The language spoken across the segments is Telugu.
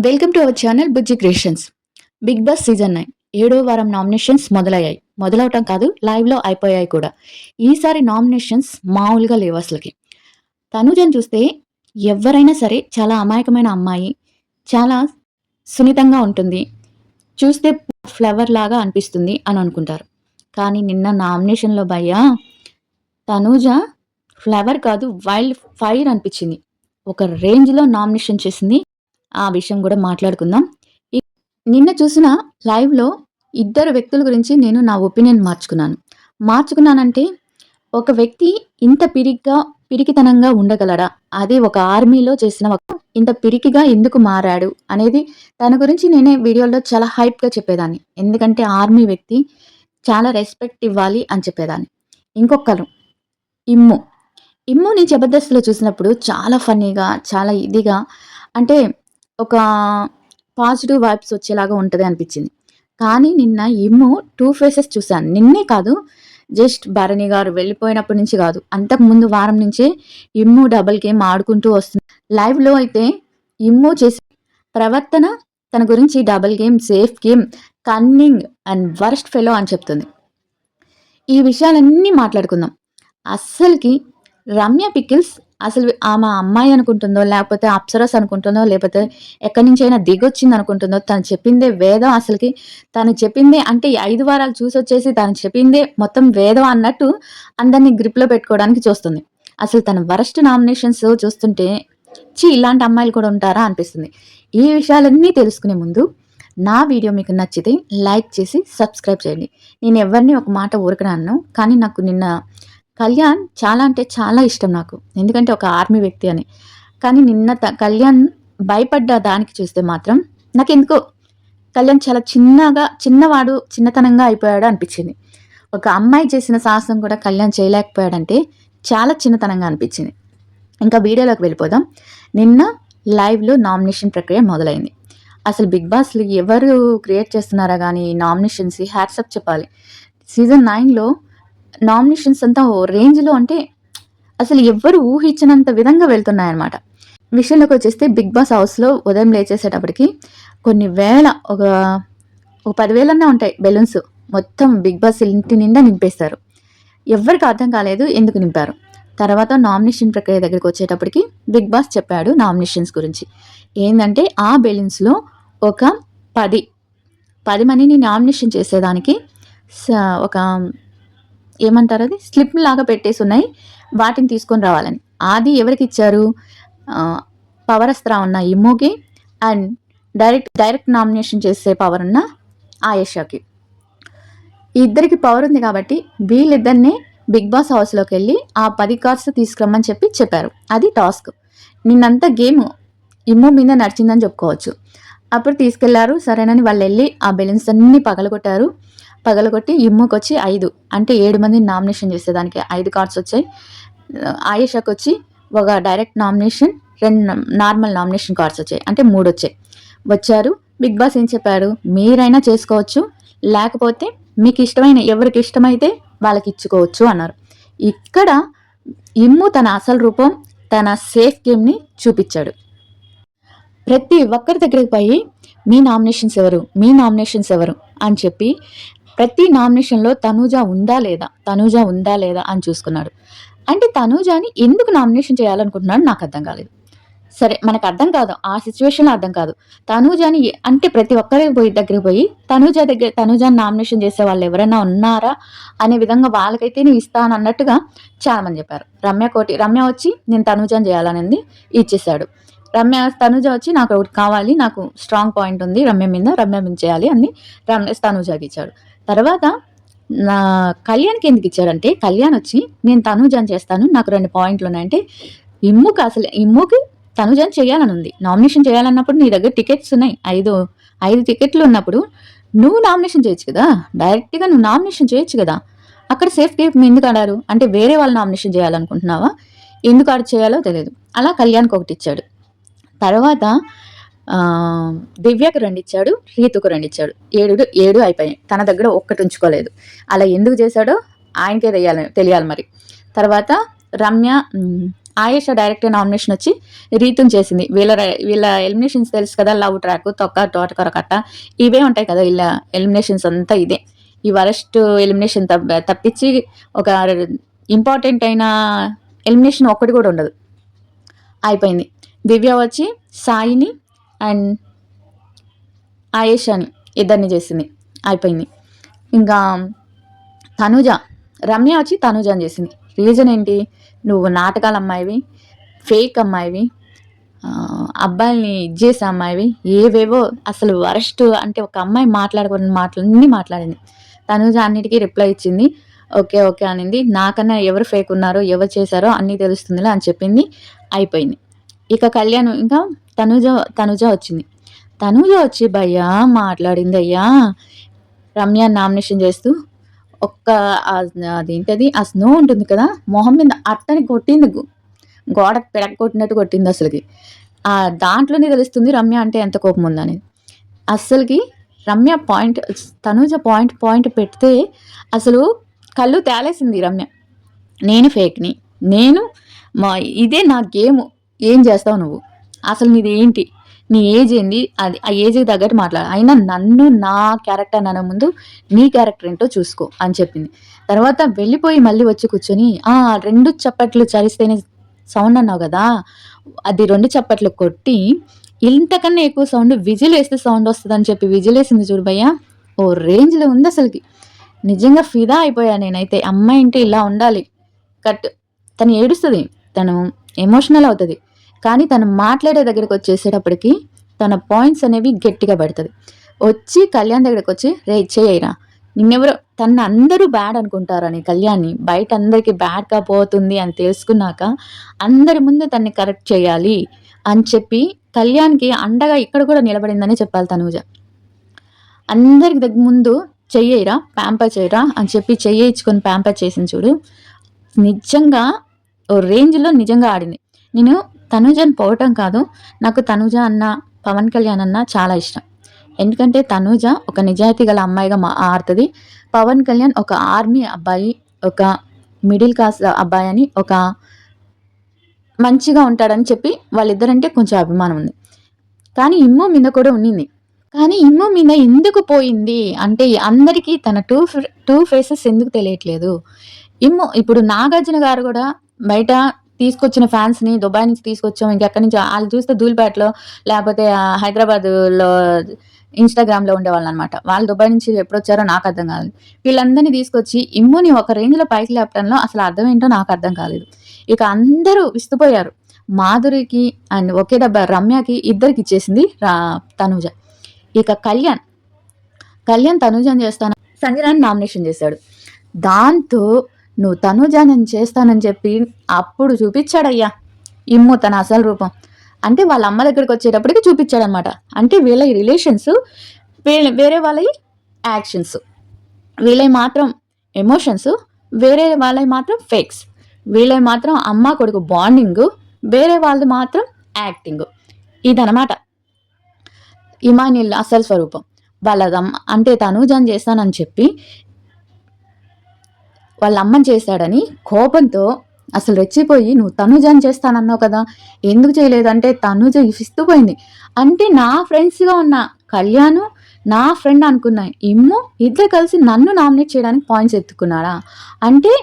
Welcome to our channel Bujji creations. Bigg Boss season 9 ఏడో వారం నామినేషన్స్ మొదలయ్యాయి. మొదలవటం కాదు, లైవ్లో అయిపోయాయి కూడా. ఈసారి నామినేషన్స్ మామూలుగా లేవు అసలుకి. తనుజని చూస్తే ఎవరైనా సరే చాలా అమాయకమైన అమ్మాయి, చాలా సున్నితంగా ఉంటుంది, చూస్తే ఫ్లవర్ లాగా అనిపిస్తుంది అని అనుకుంటారు. కానీ నిన్న నామినేషన్లో భయ్యా తనూజ ఫ్లవర్ కాదు, వైల్డ్ ఫైర్ అనిపించింది. ఒక రేంజ్లో నామినేషన్ చేసింది. ఆ విషయం కూడా మాట్లాడుకుందాం. నిన్న చూసిన లైవ్లో ఇద్దరు వ్యక్తుల గురించి నేను నా ఒపీనియన్ మార్చుకున్నానంటే ఒక వ్యక్తి ఇంత పిరికితనంగా ఉండగలడా, అదే ఒక ఆర్మీలో చేసిన ఇంత పిరికిగా ఎందుకు మారాడు అనేది తన గురించి నేనే వీడియోలో చాలా హైప్గా చెప్పేదాన్ని. ఎందుకంటే ఆర్మీ వ్యక్తి చాలా రెస్పెక్ట్ ఇవ్వాలి అని చెప్పేదాన్ని. ఇంకొకరు ఇమ్ముని జబర్దస్త్లో చూసినప్పుడు చాలా ఫన్నీగా, చాలా ఇదిగా, అంటే ఒక పాజిటివ్ వైబ్స్ వచ్చేలాగా ఉంటుంది అనిపించింది. కానీ నిన్న ఇమ్ము 2 ఫేసెస్ చూశాను. నిన్నే కాదు, జస్ట్ భరణి గారు వెళ్ళిపోయినప్పటి నుంచి కాదు, అంతకుముందు వారం నుంచే ఇమ్ము డబుల్ గేమ్ ఆడుకుంటూ వస్తుంది. లైవ్లో అయితే ఇమ్ము చేసే ప్రవర్తన తన గురించి double game, safe game, cunning and worst fellow అని చెప్తుంది. ఈ విషయాలన్నీ మాట్లాడుకుందాం. అస్సలకి రమ్య పికిల్స్ అసలు ఆమె అమ్మాయి అనుకుంటుందో, లేకపోతే అప్సరస్ అనుకుంటుందో, లేకపోతే ఎక్కడి నుంచైనా దిగొచ్చింది అనుకుంటుందో, తను చెప్పిందే వేదం. అసలుకి తను చెప్పిందే అంటే 5 వారాలు చూసి వచ్చేసి తను చెప్పిందే మొత్తం వేదం అన్నట్టు అందరినీ గ్రిప్లో పెట్టుకోవడానికి చూస్తుంది. అసలు తన వరస్ట్ నామినేషన్స్ చూస్తుంటే ఇలాంటి అమ్మాయిలు కూడా ఉంటారా అనిపిస్తుంది. ఈ విషయాలన్నీ తెలుసుకునే ముందు నా వీడియో మీకు నచ్చితే లైక్ చేసి సబ్స్క్రైబ్ చేయండి. నేను ఎవరిని ఒక మాట ఊరకనాను, కానీ నాకు నిన్న కళ్యాణ్ చాలా అంటే చాలా ఇష్టం నాకు, ఎందుకంటే ఒక ఆర్మీ వ్యక్తి అని. కానీ నిన్న కళ్యాణ్ భయపడ్డ దానికి చూస్తే మాత్రం నాకెందుకో కళ్యాణ్ చాలా చిన్నవాడు, చిన్నతనంగా అయిపోయాడు అనిపించింది. ఒక అమ్మాయి చేసిన సాహసం కూడా కళ్యాణ్ చేయలేకపోయాడంటే చాలా చిన్నతనంగా అనిపించింది. ఇంకా వీడియోలోకి వెళ్ళిపోదాం. నిన్న లైవ్లో నామినేషన్ ప్రక్రియ మొదలైంది. అసలు బిగ్ బాస్లో ఎవరు క్రియేట్ చేస్తున్నారా కానీ నామినేషన్స్ హ్యాట్సప్ చెప్పాలి. సీజన్ 9లో నామినేషన్స్ అంతా ఓ రేంజ్లో, అంటే అసలు ఎవ్వరు ఊహించినంత విధంగా వెళ్తున్నాయన్నమాట. విషయంలోకి వచ్చేస్తే బిగ్ బాస్ హౌస్లో ఉదయం లేచేసేటప్పటికి కొన్ని వేల, ఒక 10,000 ఉంటాయి బెలూన్స్, మొత్తం బిగ్ బాస్ ఇంటి నిండా నింపేస్తారు. ఎవరికి అర్థం కాలేదు ఎందుకు నింపారు. తర్వాత నామినేషన్ ప్రక్రియ దగ్గరికి వచ్చేటప్పటికి బిగ్ బాస్ చెప్పాడు నామినేషన్స్ గురించి. ఏంటంటే ఆ బెలూన్స్లో ఒక 10 మందిని నామినేషన్ చేసేదానికి ఒక ఏమంటారు, అది స్లిప్ లాగా పెట్టేసి ఉన్నాయి, వాటిని తీసుకొని రావాలని. అది ఎవరికి ఇచ్చారు? పవర్ అస్త్రా ఉన్న ఇమ్ముకి అండ్ డైరెక్ట్ నామినేషన్ చేసే పవర్ ఉన్న ఆయేషాకి. ఇద్దరికి పవర్ ఉంది కాబట్టి వీళ్ళిద్దరినే బిగ్ బాస్ హౌస్లోకి వెళ్ళి ఆ 10 కార్డ్స్ తీసుకురమ్మని చెప్పారు. అది టాస్క్. నిన్నంతా గేమ్ ఇమ్ము మీద నడిచిందని చెప్పుకోవచ్చు. అప్పుడు తీసుకెళ్లారు. సరేనని వాళ్ళు వెళ్ళి ఆ బెలూన్స్ అన్ని పగలగొట్టి ఇమ్ముకి వచ్చి 5 అంటే 7 మందిని నామినేషన్ చేసేదానికి 5 కార్డ్స్ వచ్చాయి. ఆయేషాకి వచ్చి ఒక direct nomination, 2 normal nomination cards వచ్చాయి, అంటే 3 వచ్చారు. బిగ్ బాస్ ఏం చెప్పారు? మీరైనా చేసుకోవచ్చు, లేకపోతే మీకు ఇష్టమైన ఎవరికి ఇష్టమైతే వాళ్ళకి ఇచ్చుకోవచ్చు అన్నారు. ఇక్కడ ఇమ్ము తన అసలు రూపం, తన సేఫ్ గేమ్ని చూపించాడు. ప్రతి ఒక్కరి దగ్గరికి పోయి మీ నామినేషన్స్ ఎవరు అని చెప్పి ప్రతి నామినేషన్లో తనూజ ఉందా లేదా అని చూసుకున్నాడు. అంటే తనూజని ఎందుకు నామినేషన్ చేయాలనుకుంటున్నాడు నాకు అర్థం కాలేదు. సరే, మనకు అర్థం కాదు, ఆ సిచ్యువేషన్లో అర్థం కాదు. తనూజని అంటే ప్రతి ఒక్కరి దగ్గరికి పోయి తనూజని నామినేషన్ చేసే వాళ్ళు ఎవరైనా ఉన్నారా అనే విధంగా వాళ్ళకైతే నేను ఇస్తాను అన్నట్టుగా చాలా మంది చెప్పారు. రమ్య వచ్చి నేను తనూజని చేయాలనేది ఇచ్చేసాడు. తనూజ వచ్చి నాకు ఒకటి కావాలి, నాకు స్ట్రాంగ్ పాయింట్ ఉంది రమ్య మీద చేయాలి అని తనూజకి ఇచ్చాడు. తర్వాత కళ్యాణ్కి ఎందుకు ఇచ్చాడంటే, కళ్యాణ్ వచ్చి నేను తనూజని చేస్తాను, నాకు 2 పాయింట్లు ఉన్నాయంటే, ఇమ్ముకి తనూజని చేయాలని ఉంది. నామినేషన్ చేయాలన్నప్పుడు నీ దగ్గర టికెట్స్ ఉన్నాయి, 5 టికెట్లు ఉన్నప్పుడు నువ్వు నామినేషన్ చేయొచ్చు కదా, డైరెక్ట్గా నువ్వు నామినేషన్ చేయొచ్చు కదా. అక్కడ సేఫ్ గేమ్ ఎందుకు ఆడారు అంటే వేరే వాళ్ళు నామినేషన్ చేయాలనుకుంటున్నావా, ఎందుకు ఆడ చేయాలో తెలియదు. అలా కళ్యాణ్కి ఒకటి ఇచ్చాడు. తర్వాత దివ్యకు 2 ఇచ్చాడు, రీతుకు 2 ఇచ్చాడు. 7 అయిపోయాయి. తన దగ్గర ఒక్కటి ఉంచుకోలేదు. అలా ఎందుకు చేశాడో ఆయనకే తెలియాలి మరి. తర్వాత ఆయేష డైరెక్ట్ నామినేషన్ వచ్చి రీతుని చేసింది. వీళ్ళ ఎలిమినేషన్స్ తెలుసు కదా, లవ్ ట్రాక్, తొక్క, తోటకూర కట్ట, ఇవే ఉంటాయి కదా వీళ్ళ ఎలిమినేషన్స్ అంతా ఇదే. ఈ వరస్ట్ ఎలిమినేషన్ తప్పించి ఒక ఇంపార్టెంట్ అయిన ఎలిమినేషన్ ఒక్కటి కూడా ఉండదు. అయిపోయింది. దివ్య వచ్చి సాయిని అండ్ ఆయేషాని ఇద్దరిని చేసింది. అయిపోయింది. ఇంకా తనుజ, రమ్య వచ్చి తనుజని చేసింది. రీజన్ ఏంటి? నువ్వు నాటకాల అమ్మాయివి, ఫేక్ అమ్మాయివి, అబ్బాయిల్ని ఇచ్చేసే అమ్మాయివి, ఏవేవో అసలు వరస్ట్. అంటే ఒక అమ్మాయి మాట్లాడకూడని మాటలన్నీ మాట్లాడింది. తనుజ అన్నిటికీ రిప్లై ఇచ్చింది. ఓకే ఓకే అనింది. నాకన్నా ఎవరు ఫేక్ ఉన్నారో ఎవరు చేశారో అన్నీ తెలుస్తుందిలే అని చెప్పింది. అయిపోయింది. ఇక కళ్యాణ్ ఇంకా తనుజ వచ్చింది. తనుజ వచ్చి భయ్యా మాట్లాడింది. అయ్యా రమ్య నామినేషన్ చేస్తూ ఒక్క అదేంటది ఆ స్నో ఉంటుంది కదా మొహం మీద అట్టని కొట్టింది, గోడకు పెడక కొట్టినట్టు కొట్టింది. అసలుకి దాంట్లోనే తెలుస్తుంది రమ్య అంటే ఎంత కోపం ఉందనేది. అస్సలకి రమ్య పాయింట్, తనుజ పాయింట్ పెడితే అసలు కళ్ళు తేలేసింది రమ్య. నేను ఫేక్ని, ఇదే నా గేమ్, ఏం చేస్తావు నువ్వు, అసలు నీది ఏంటి, నీ ఏజ్ ఏంది, అది ఆ ఏజ్కి తగ్గట్టు మాట్లాడు, అయినా నన్ను నా క్యారెక్టర్ అన్న ముందు నీ క్యారెక్టర్ ఏంటో చూసుకో అని చెప్పింది. తర్వాత వెళ్ళిపోయి మళ్ళీ వచ్చి కూర్చొని 2 చప్పట్లు చరిస్తేనే సౌండ్ అన్నావు కదా, అది 2 చప్పట్లు కొట్టి ఇంతకన్నా ఎక్కువ సౌండ్ విజిల్ వేస్తే సౌండ్ వస్తుందని చెప్పి విజిల్ వేసింది చూడు భయ్యా. ఓ రేంజ్లో ఉంది అసలుకి. నిజంగా ఫిదా అయిపోయా నేనైతే. అమ్మాయి అంటే ఇలా ఉండాలి. తను ఏడుస్తుంది, తను ఎమోషనల్ అవుతుంది, కానీ తను మాట్లాడే దగ్గరికి వచ్చేసేటప్పటికి తన పాయింట్స్ అనేవి గట్టిగా పడుతుంది. వచ్చి కళ్యాణ్ దగ్గరికి వచ్చి రే చేయరా, నిన్నెవరో తను అందరూ బ్యాడ్ అనుకుంటారని కళ్యాణ్ని బయట అందరికీ బ్యాడ్గా పోతుంది అని తెలుసుకున్నాక అందరి ముందు తన్ని కరెక్ట్ చేయాలి అని చెప్పి కళ్యాణ్కి అండగా ఇక్కడ కూడా నిలబడిందని చెప్పాలి తనూజ. అందరికి దగ్గర ముందు చెయ్యరా, ప్యాంపర్ చేయరా అని చెప్పి చెయ్యించుకొని ప్యాంపర్ చేసింది చూడు. నిజంగా ఓ రేంజ్లో నిజంగా ఆడింది. నేను తనూజని పోవటం కాదు, నాకు తనూజ అన్న, పవన్ కళ్యాణ్ అన్న చాలా ఇష్టం. ఎందుకంటే తనూజ ఒక నిజాయితీ గల అమ్మాయిగా ఆడుతుంది, పవన్ కళ్యాణ్ ఒక ఆర్మీ అబ్బాయి, ఒక మిడిల్ క్లాస్ అబ్బాయి అని, ఒక మంచిగా ఉంటాడని చెప్పి వాళ్ళిద్దరంటే కొంచెం అభిమానం ఉంది. కానీ ఇమ్మో మీద కూడా ఉన్నింది. కానీ ఇమ్మో మీద ఎందుకు పోయింది అంటే అందరికీ తన టూ ఫేసెస్ ఎందుకు తెలియట్లేదు. ఇప్పుడు నాగార్జున గారు కూడా బయట తీసుకొచ్చిన ఫ్యాన్స్ని దుబాయ్ నుంచి తీసుకొచ్చాం, ఇంకెక్కడి నుంచి వాళ్ళు చూస్తే ధూళిపేటలో లేకపోతే హైదరాబాద్లో ఇన్స్టాగ్రామ్లో ఉండేవాళ్ళు అనమాట. వాళ్ళు దుబాయ్ నుంచి ఎప్పుడు వచ్చారో నాకు అర్థం కాలేదు. వీళ్ళందరినీ తీసుకొచ్చి ఇమ్ముని ఒక రేంజ్లో పైకి లేపడంలో అసలు అర్థం ఏంటో నాకు అర్థం కాలేదు. ఇక అందరూ విస్తుపోయారు. మాధురికి అండ్ ఒకే దెబ్బ రమ్యకి ఇద్దరికి ఇచ్చేసింది తనూజ. ఇక కళ్యాణ్ తనూజని చేస్తాను సంజనాని నామినేషన్ చేశాడు. దాంతో నువ్వు తనూజాని చేస్తానని చెప్పి అప్పుడు చూపించాడయ్యా ఇమ్ము తన అసలు రూపం. అంటే వాళ్ళ అమ్మ దగ్గరికి వచ్చేటప్పటికి చూపించాడనమాట. అంటే వీళ్ళ రిలేషన్స్ వేరే వాళ్ళ యాక్షన్స్, వీళ్ళవి మాత్రం ఎమోషన్స్, వేరే వాళ్ళవి మాత్రం ఫేక్స్, వీళ్ళవి మాత్రం అమ్మ కొడుకు బాండింగ్, వేరే వాళ్ళది మాత్రం యాక్టింగ్. ఇదనమాట ఇమానిల్ అసలు స్వరూపం. వాళ్ళదమ్మ అంటే తనూజాని చేస్తానని చెప్పి వాళ్ళ అమ్మని చేశాడని కోపంతో అసలు రెచ్చిపోయి నువ్వు తనూజాని చేస్తానన్నావు కదా, ఎందుకు చేయలేదు అంటే తనూజ ఇస్తుపోయింది. అంటే నా ఫ్రెండ్స్గా ఉన్న కళ్యాణ్ నా ఫ్రెండ్ అనుకున్నా ఇమ్ము ఇద్దరు కలిసి నన్ను నామినేట్ చేయడానికి పాయింట్స్ ఎత్తుకున్నాడా, అంటే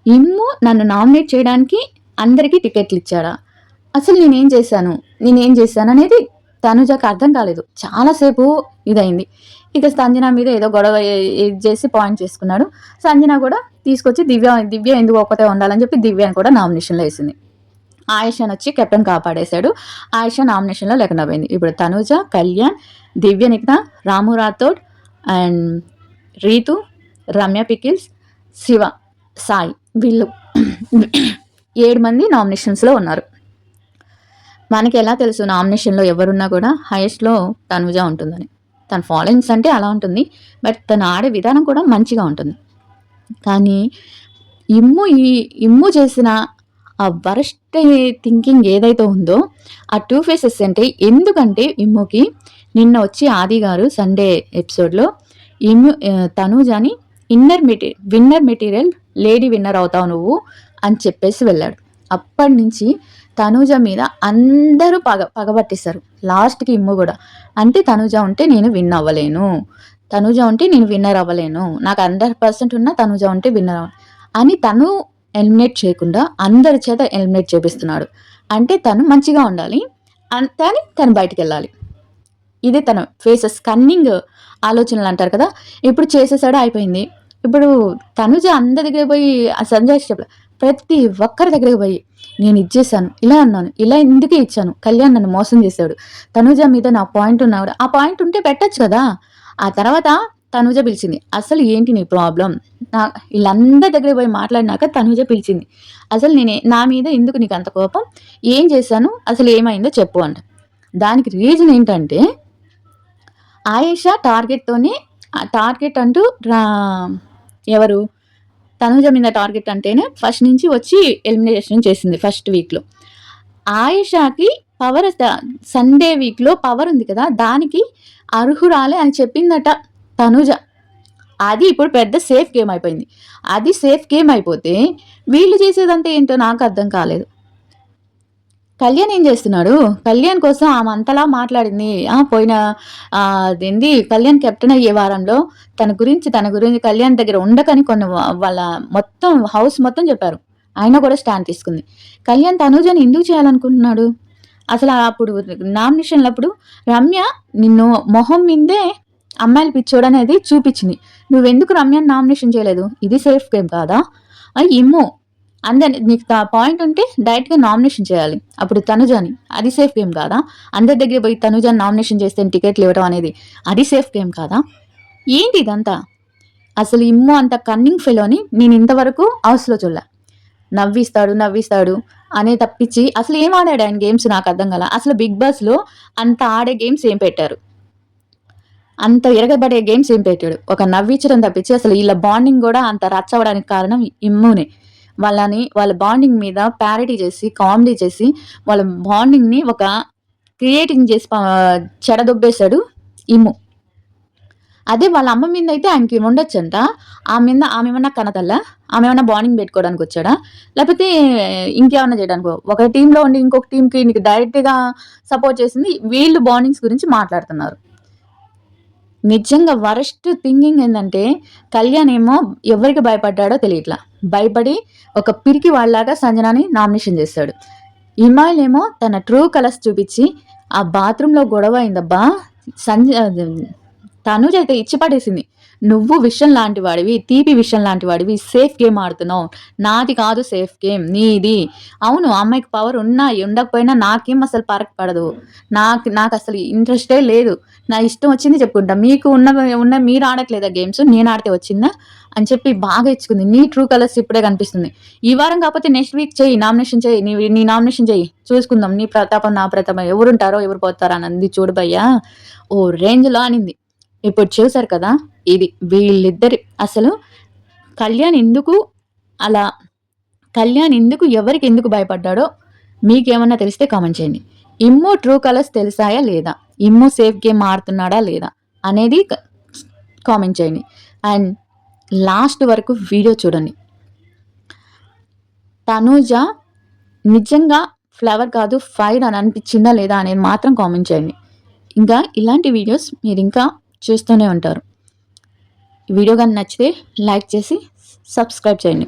ఇమ్ము నన్ను నామినేట్ చేయడానికి అందరికీ టికెట్లు ఇచ్చాడా, అసలు నేనేం చేశాను అనేది తనూజకి అర్థం కాలేదు. చాలాసేపు ఇదైంది. ఇక సంజన మీద ఏదో గొడవ చేసి పాయింట్ చేసుకున్నాడు. సంజన కూడా తీసుకొచ్చి దివ్య ఎందుకు ఒక్కతే ఉండాలని చెప్పి దివ్యని కూడా నామినేషన్లో వేసింది. ఆయేషాని వచ్చి కెప్టెన్ కాపాడేశాడు. ఆయేషా నామినేషన్లో లేకుండా పోయింది. ఇప్పుడు తనూజ, కళ్యాణ్, దివ్య నిఖిత, రాము రాథోడ్ అండ్ రీతు, రమ్య పికిల్స్, శివ, సాయి, వీళ్ళు 7 మంది నామినేషన్స్లో ఉన్నారు. మనకి ఎలా తెలుసు నామినేషన్లో ఎవరున్నా కూడా హైయెస్ట్లో తనూజ ఉంటుందని. తన ఫాలోయింగ్స్ అంటే అలా ఉంటుంది, బట్ తను ఆడే విధానం కూడా మంచిగా ఉంటుంది. కానీ ఇమ్ము చేసిన ఆ వరస్ట్ థింకింగ్ ఏదైతే ఉందో ఆ 2 ఫేసెస్ అంటే, ఎందుకంటే ఇమ్ముకి నిన్న వచ్చి ఆది గారు సండే ఎపిసోడ్లో తనూజని విన్నర్ మెటీరియల్ లేడీ విన్నర్ అవుతావు నువ్వు అని చెప్పేసి వెళ్ళాడు. అప్పటి నుంచి తనూజ మీద అందరూ పగబట్టేశారు. లాస్ట్‌కి ఇమ్ము గూడా. అంటే తనూజ ఉంటే నేను విన్ అవ్వలేను. తనూజ ఉంటే నేను విన్నర్ అవ్వలేను. నాకు 100% ఉన్నా తనూజ ఉంటే విన్నర్ అని తను ఎలిమినేట్ చేయకుండా అందరి చేత ఎలిమినేట్ చేపిస్తున్నాడు. అంటే తను మంచిగా ఉండాలి. కానీ తను బయటికెళ్ళాలి. ఇదే తన ఫేసెస్ కన్నింగ్ ఆలోచనలు అంటారు కదా! ఇప్పుడు చేసేసాడు అయిపోయింది. ఇప్పుడు తనుజ అందరి దగ్గరికి పోయి సంజయ్ చెప్పలే. ప్రతి ఒక్కరి దగ్గరికి పోయి నేను ఇచ్చేసాను, ఇలా అన్నాను, ఇలా ఇందుకే ఇచ్చాను. కళ్యాణ్ నన్ను మోసం చేశాడు. తనుజ మీద నా పాయింట్ ఉన్నా కూడా ఆ పాయింట్ ఉంటే పెట్టొచ్చు కదా! ఆ తర్వాత తనుజ పిలిచింది. అసలు ఏంటి నీ ప్రాబ్లమ్? వీళ్ళందరి దగ్గరికి పోయి మాట్లాడినాక తనుజ పిలిచింది. అసలు నా మీద ఎందుకు నీకు అంత కోపం? ఏం చేశాను? అసలు ఏమైందో చెప్పు అంట. దానికి రీజన్ ఏంటంటే ఆయేషా టార్గెట్ అంటూ ఎవరు తనుజ మీద టార్గెట్ అంటేనే ఫస్ట్ నుంచి వచ్చి ఎలిమినేషన్ చేసింది ఫస్ట్ వీక్లో. ఆయేషాకి పవర్ సండే వీక్లో పవర్ ఉంది కదా, దానికి అర్హురాలే అని చెప్పిందట తనుజ. అది ఇప్పుడు పెద్ద సేఫ్ గేమ్ అయిపోయింది. అది సేఫ్ గేమ్ అయిపోతే వీళ్ళు చేసేదంతా ఏంటో నాకు అర్థం కాలేదు. కళ్యాణ్ ఏం చేస్తున్నాడు? కళ్యాణ్ కోసం ఆమె అంతలా మాట్లాడింది. పోయిన అదేంది కళ్యాణ్ కెప్టెన్ అయ్యే వారంలో తన గురించి కళ్యాణ్ దగ్గర ఉండకని కొన్ని వాళ్ళ మొత్తం హౌస్ మొత్తం చెప్పారు. ఆయన కూడా స్టాండ్ తీసుకుంది. కళ్యాణ్ తనూజని ఎందుకు చేయాలనుకుంటున్నాడు? అసలు అప్పుడు నామినేషన్లప్పుడు రమ్య నిన్ను మొహం మీదే అమ్మాయిలు పిచ్చోడనేది చూపించింది. నువ్వెందుకు రమ్యని నామినేషన్ చేయలేదు? ఇది సేఫ్ గేమ్ కాదా? ఇమ్ము అందరి నీకు పాయింట్ ఉంటే డైరెక్ట్గా నామినేషన్ చేయాలి. అప్పుడు తనుజని అది సేఫ్ గేమ్ కాదా? అందరి దగ్గర పోయి తనుజని నామినేషన్ చేస్తే టికెట్లు ఇవ్వడం అనేది అది సేఫ్ గేమ్ కాదా? ఏంటి ఇదంతా? అసలు ఇమ్ము అంత కన్నింగ్ ఫెలోని నేను ఇంతవరకు హౌస్లో చూడలే. నవ్విస్తాడు అనే తప్పించి అసలు ఏం ఆడాడు ఆయన గేమ్స్ నాకు అర్థం కాల. అసలు బిగ్ బాస్లో అంత ఆడే గేమ్స్ ఏం పెట్టారు? అంత ఎరగబడే గేమ్స్ ఏం పెట్టాడు? ఒక నవ్వించడం తప్పించి అసలు వీళ్ళ బాండింగ్ కూడా అంత రచ్చవడానికి కారణం ఇమ్మునే. వాళ్ళ బాండింగ్ మీద ప్యారడీ చేసి కామెడీ చేసి వాళ్ళ బాండింగ్ని ఒక క్రియేటింగ్ చేసి చెడదొబ్బేశాడు ఇమ్ము. అదే వాళ్ళ అమ్మ మీద అయితే ఆయనకి ఉండొచ్చంట. ఆమె ఏమన్నా కనతల్ల, ఆమె ఏమన్నా బాండింగ్ పెట్టుకోవడానికి వచ్చాడా, లేకపోతే ఇంకేమన్నా చేయడానికి? ఒక టీంలో ఉండి ఇంకొక టీంకి నీకు డైరెక్ట్గా సపోర్ట్ చేసింది. వీళ్ళు బాండింగ్స్ గురించి మాట్లాడుతున్నారు. నిజంగా వరస్ట్ థింకింగ్ ఏంటంటే కళ్యాణ్ ఏమో ఎవరికి భయపడ్డాడో తెలియట్లా. భయపడి ఒక పిరికి వాళ్ళలాగా సంజనాని నామినేషన్ చేశాడు. ఇమాయిల్ ఏమో తన ట్రూ కలర్స్ చూపించి ఆ బాత్రూంలో గొడవ అయిందబ్బా. తనుజ అయితే ఇచ్చి పడేసింది. నువ్వు విషయం లాంటి వాడివి, తీపి విషయం లాంటి వాడివి, సేఫ్ గేమ్ ఆడుతున్నావు. నాది కాదు సేఫ్ గేమ్, నీది. అవును, అమ్మాయికి పవర్ ఉన్నా ఉండకపోయినా నాకేం అసలు పరక్ పడదు. నాకు అసలు ఇంట్రెస్టే లేదు. నా ఇష్టం వచ్చింది చెప్పుకుంటా. మీకు ఉన్న మీరు ఆడట్లేదా గేమ్స్? నేను ఆడితే వచ్చిందా అని చెప్పి బాగా ఇచ్చుకుంది. నీ ట్రూ కలర్స్ ఇప్పుడే కనిపిస్తుంది. ఈ వారం కాకపోతే నెక్స్ట్ వీక్ చెయ్యి, నామినేషన్ చెయ్యి, నీ నామినేషన్ చెయ్యి, చూసుకుందాం నీ ప్రతాపం నా ప్రతాపం, ఎవరుంటారో ఎవరు పోతారో అని అంది. చూడు భయ్యా, ఓ రేంజ్లో అనింది. ఇప్పుడు చూసారు కదా, ఇది వీళ్ళిద్దరి అసలు కళ్యాణ్ ఎందుకు ఎవరికి ఎందుకు భయపడ్డాడో మీకేమన్నా తెలిస్తే కామెంట్ చేయండి. ఇమ్ము ట్రూ కలర్స్ తెలిసాయా లేదా, ఇమ్ము సేఫ్ గేమ్ ఆడుతున్నాడా లేదా అనేది కామెంట్ చేయండి. అండ్ లాస్ట్ వరకు వీడియో చూడండి. తనూజ నిజంగా ఫ్లవర్ కాదు ఫైర్ అని అనిపించిందా లేదా అనేది మాత్రం కామెంట్ చేయండి. ఇంకా ఇలాంటి వీడియోస్ మీరు ఇంకా చూస్తూనే ఉంటారు. ఈ వీడియో కానీ నచ్చితే లైక్ చేసి సబ్స్క్రైబ్ చేయండి.